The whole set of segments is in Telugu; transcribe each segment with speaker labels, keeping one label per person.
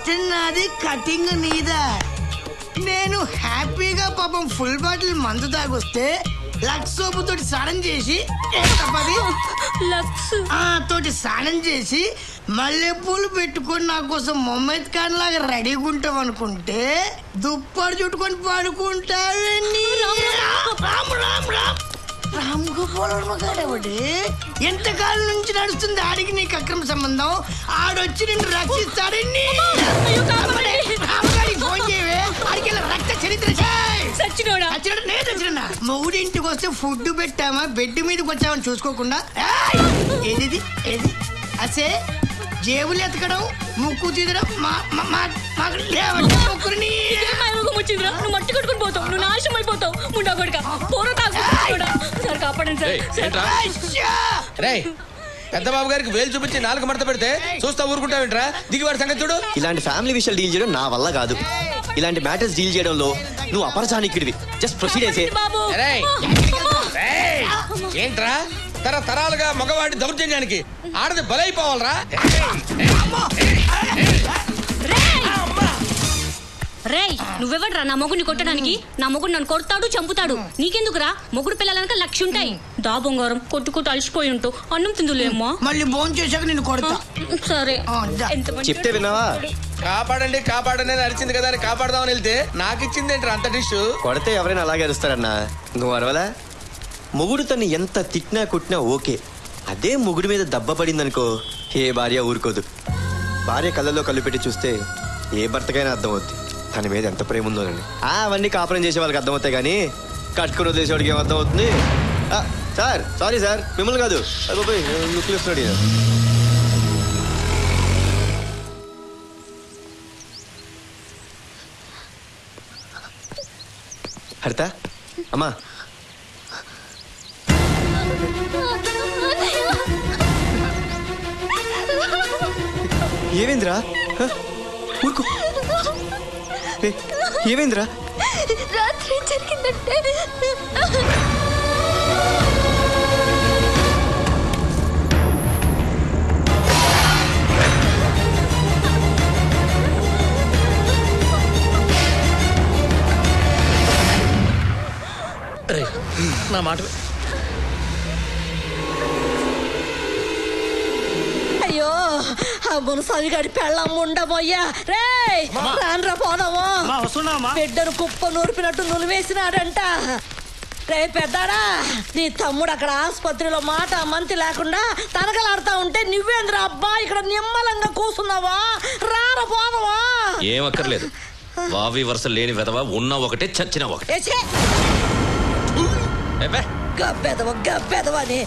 Speaker 1: అసిస్టెంట్ నాది, కటింగ్ నీదా. నేను హ్యాపీగా పాపం ఫుల్ బాటిల్ మందు తాగొస్తే లక్స్ సోపు తోటి స్నానం చేసి తోటి స్నానం చేసి మల్లెపూలు పెట్టుకొని నా కోసం మొహమ్మద్ ఖాన్ లాగా రెడీగా ఉంటాం అనుకుంటే దుప్పటి చుట్టుకొని పడుకుంటావని. రామ్ గోపాల్ వర్మ గాడేవాడి ఎంతకాలం నుంచి నడుస్తుంది ఆడికి నీకు అక్రమ సంబంధం. ఆడొచ్చి నిన్ను రక్షిస్తాడని ఫోన్ చేయవే. ఆడికి రక్త చరిత్ర మూడింటికి వస్తే ఫుడ్ పెట్టామా బెడ్ మీదకి వచ్చామని చూసుకోకుండా ఏది ఏది అసే జేబులు ఎతకడం ముక్కు తీదడం
Speaker 2: మట్టి కట్టుకుని పోతావు, నువ్వు నాశనం అయిపోతావు. ముండా కొడుక
Speaker 3: పెద్ద బాబు గారికి వేలు చూపించి నాలుగు మడత పెడితే చూస్తా ఊరుకుంటావేంట్రా? దిగివాడి సంగతి చూడు.
Speaker 4: ఇలాంటి ఫ్యామిలీ విషయాలు డీల్ చేయడం నా వల్ల కాదు. ఇలాంటి మ్యాటర్స్ డీల్ చేయడంలో నువ్వు అపరచానికిడివి. జస్ట్ ప్రొసీడ్ అయితే.
Speaker 3: ఏంట్రా తరతరాలుగా మగవాడి దౌర్జన్యానికి ఆడది బలైపోవాలరా?
Speaker 2: రేయ్, నువ్వెవడ్రా నా మొగుడిని కొట్టడానికి? నా మొగుడు నన్ను కొడతాడు, చంపుతాడు. నీకెందుకురా? మొగుడు పిల్లలక లక్ష ఉంటాయి. దా బొంగారం, కొట్టుకుంటూ అలసిపోయి ఉంటావు. అన్నం తిందులేమ్మా.
Speaker 1: మళ్ళీ భోజనం చేశాక నేను కొడతా.
Speaker 2: సరే
Speaker 4: చెప్తే విన్నావా?
Speaker 3: కాపాడండి కాపాడండి అరిచింది కదా అని కాపాడదామని వెళ్తే నాకు ఇచ్చింది ఏంట్రా అంత డిష్?
Speaker 4: కొడితే ఎవరైనా అలాగే అరుస్తారన్నా. నువ్వు అరవలా? మొగుడు తను ఎంత తిట్టినా కొట్టినా ఓకే. అదే మొగుడి మీద దెబ్బ పడిందనుకో ఏ భార్య ఊరుకోదు. భార్య కళ్ళల్లో కళ్ళు పెట్టి చూస్తే ఏ భర్తకైనా అర్థమవుద్ది తన మీద ఎంత ప్రేమ ఉందోనండి. అవన్నీ కాపురం చేసే వాళ్ళకి అర్థమవుతాయి కానీ కట్టుకుని వదిలేసేవాడికి ఏమర్థమవుతుంది? సార్ సారీ సార్, మిమ్మల్ని కాదు. లుక్లు ఇస్తున్నాడు. హరిత అమ్మా, ఏవేంద్రా? ఊరుకో. ఏవేంద్రా?
Speaker 5: రాత్రి జరిగిందంటే
Speaker 6: నా మాట.
Speaker 7: అయ్యో ఆ మునసామిగాడి పెళ్ళం ఉండబోయ్యా. రే రాన్రా పోదాము. బిడ్డను కుప్ప నూరిపినట్టు నులివేసినాడంట. రే పెద్దాడా, నీ తమ్ముడు అక్కడ ఆసుపత్రిలో మాట మంతి లేకుండా తనకలాడుతా ఉంటే నువ్వేంద్ర అబ్బా ఇక్కడ నిమ్మలంగా కూసున్నావా? రారా పోదావా?
Speaker 8: ఏమక్కర్లేదు, వావి వరుస లేని వెదవా. ఉన్న ఒకటే చచ్చిన ఒకటే.
Speaker 7: గబ్బెదవ గబ్బెదవని.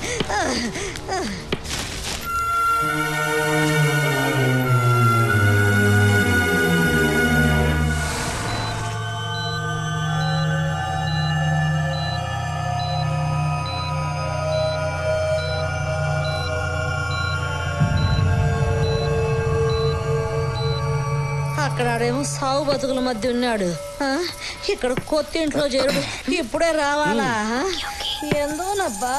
Speaker 7: అక్కడేమో సాగు బతుకుల మధ్య ఉన్నాడు. ఇక్కడ కొత్త ఇంట్లో చేరుడు ఇప్పుడే రావాలా? ఎందోనబ్బా.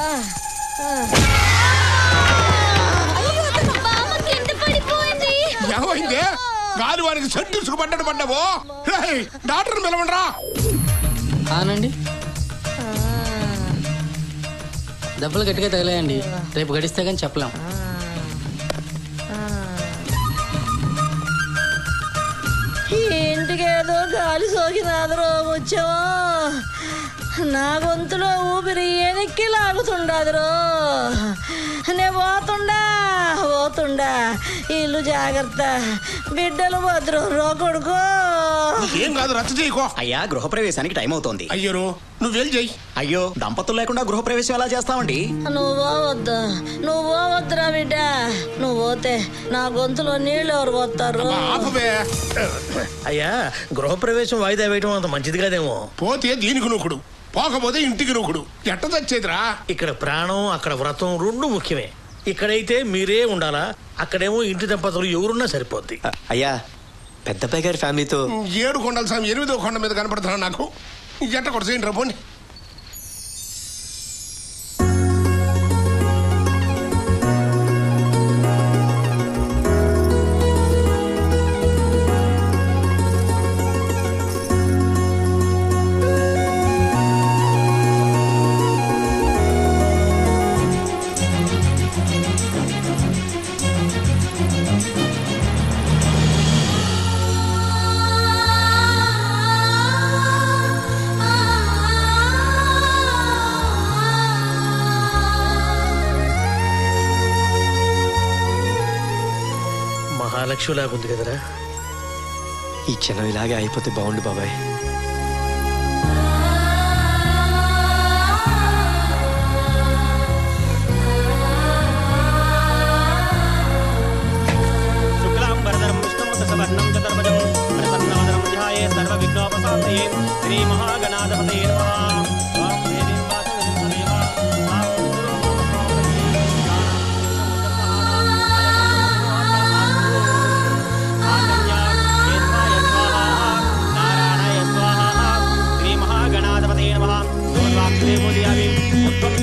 Speaker 9: ఏమైంది? గాలి వారికి సెంటు పడ్డట్టు పడ్డావు. డాక్టర్ పిలవండిరా.
Speaker 10: అవునండి, దెబ్బలు గట్టిగా తగిలాయండి. రేపు గడిస్తే కానీ చెప్పలేం.
Speaker 7: ఇంటికేదో గాలి సోకినాదరో వచ్చావో. నా గొంతులో ఊపిరి వెనక్కి లాగుతుండదురో. నే పోతుండా ఇల్లు జాగ్రత్త, బిడ్డలు భద్రం రో కొడుకో.
Speaker 9: ఏం కాదు, రచ్చ చేయకో.
Speaker 11: అయ్యా, గృహప్రవేశానికి టైం అవుతోంది.
Speaker 9: అయ్యో నువ్వేం చెయ్యి.
Speaker 11: అయ్యో, దంపతులు లేకుండా గృహప్రవేశం ఎలా చేస్తామండి?
Speaker 7: నువ్వు పోవద్దురా బిడ్డ. నువ్వు పోతే నా గొంతులో నీళ్ళు ఎవరు పోతారు?
Speaker 6: అయ్యా, గృహప్రవేశం వాయిదా వేయటం అంత మంచిది కాదేమో.
Speaker 9: పోతే దీనికి నూకుడు, పోకపోతే ఇంటికి నూకుడు. ఎట్ట తెచ్చేదిరా?
Speaker 6: ఇక్కడ ప్రాణం, అక్కడ వ్రతం రెండు ముఖ్యమే. ఇక్కడైతే మీరే ఉండాలా, అక్కడేమో ఇంటి దంపతులు ఎవరున్నా సరిపోద్ది.
Speaker 4: అయ్యా, పెద్దపై గారి ఫ్యామిలీతో
Speaker 9: 7 కొండల స్వామి 8వ కొండ మీద కనపడుతున్నా నాకు. ఎట్ట కొడసేయండి రా పోండి.
Speaker 6: మహాలక్ష్మిలాగుంది కదరా.
Speaker 4: ఈ క్షణం ఇలాగే అయిపోతే బాగుండు బాబాయ్.
Speaker 12: శ్రీ మహాగణాధిపతయే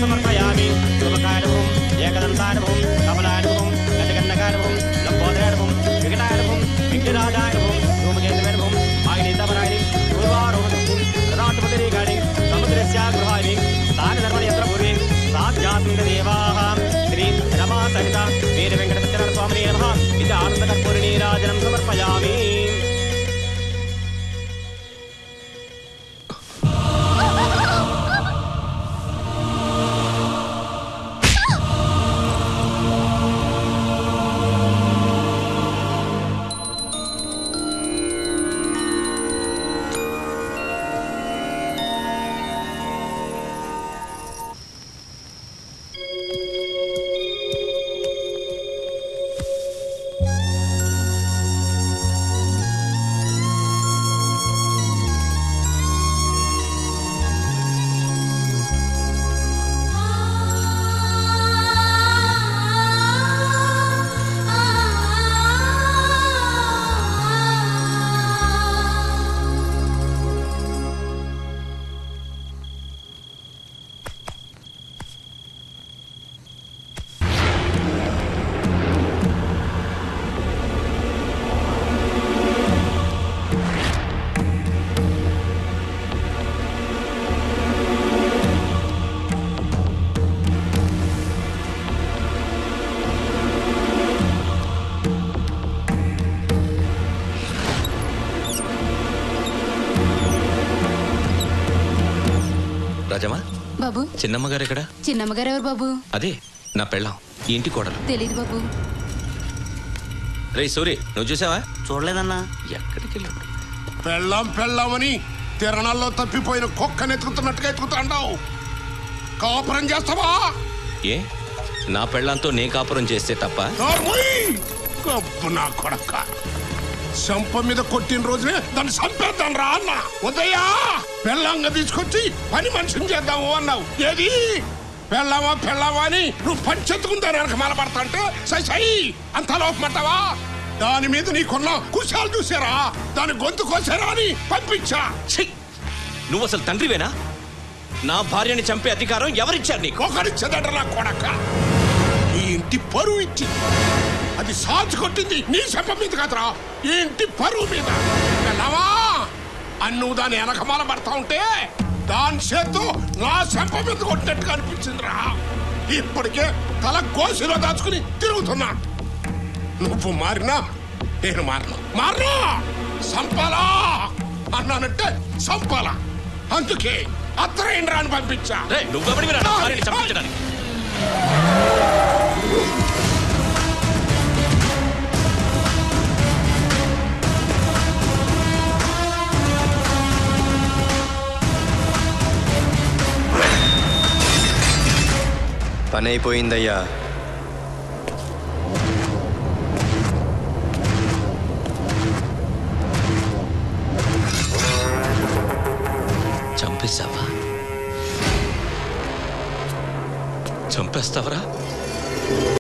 Speaker 12: సమర్పయామి. శుభకారణం ఏకదంతారణం కమలారణం గజగన్నకారణం లంబోదరారణం వికటారణం విఘ్నరాజారణం ధూమకేంద్రవేణం ఆగ్నేతపరాయణి పూర్వారోహణం రథాధిపతిరేకాణి సముద్రస్య గృహాణి స్థానధర్మయంత్రపూర్వే సాధ్యాత్మికదేవాః శ్రీ రమా సహిత వీర వెంకట సత్యనారాయణ స్వామినే నమః. ఇది ఆనందకర్పూర నీరాజనం సమర్పయామి.
Speaker 8: రాజమ్మా
Speaker 13: బాబు.
Speaker 8: చిన్నమ్మగారు ఎక్కడ?
Speaker 13: చిన్నమ్మగారు ఎవరు బాబు?
Speaker 8: అదే నా పెళ్ళాం, ఈ ఇంటి కోడలు.
Speaker 13: తెలీదు బాబు.
Speaker 8: రే సూరి, నువ్వు చూసావా?
Speaker 11: చూడలేదన్నా.
Speaker 8: ఎక్కడికి వెళ్ళాడు?
Speaker 9: పెళ్ళామని తిరణాల్లో తప్పిపోయిన కుక్కని ఎత్తుకుతున్నట్టుగా ఎత్తుకుతాండావు. కాపురం చేస్తావా?
Speaker 8: ఏ నా పెళ్ళంతో నే కాపురం చేస్తే తప్ప?
Speaker 9: గబ్బు నా కొడక, చంప మీద కొట్టిన రోజునే దాన్ని చంపేద్దాం రా అన్న. ఉదయ్యా, పెళ్ళంగా తీసుకొచ్చి పని మనిషిని చేద్దాము అన్నావు. ఏది పెళ్ళామా అని నువ్వు పంచెత్తుకుందా వెనక మలబడతా అంటే సై అంత లోపమంటావా? దాని మీద నీకున్న కుశాలు చూసారా, దాని గొంతు కోసారా అని పంపించా.
Speaker 8: నువ్వు అసలు తండ్రివేనా? నా భార్యని చంపే అధికారం ఎవరిచ్చారు నీకు?
Speaker 9: ఒకరిచ్చేదట నా కొడక. ఈ ఇంటి పరువు ఇచ్చి అది సాల్చి కొట్టింది నీ చెంప మీద కదరా, ఈ ఇంటి పరువు మీద. వెళ్ళవా అని నువ్వు దాని వెనకమాల పడతా ఉంటే దాని చేత్తో నా చెంప మీద కొట్టినట్టుగా అనిపించిందిరా. ఇప్పటికే తల కోసిలో దాచుకుని తిరుగుతున్నా. నువ్వు మారినా నేను మారినా సంపాలా అన్నానంటే సంపాలా. అందుకే అత్తరేంద్రా అని పంపించా.
Speaker 8: చంపించడానికి
Speaker 4: పని అయిపోయిందయ్యా.
Speaker 8: చంపేస్తావరా?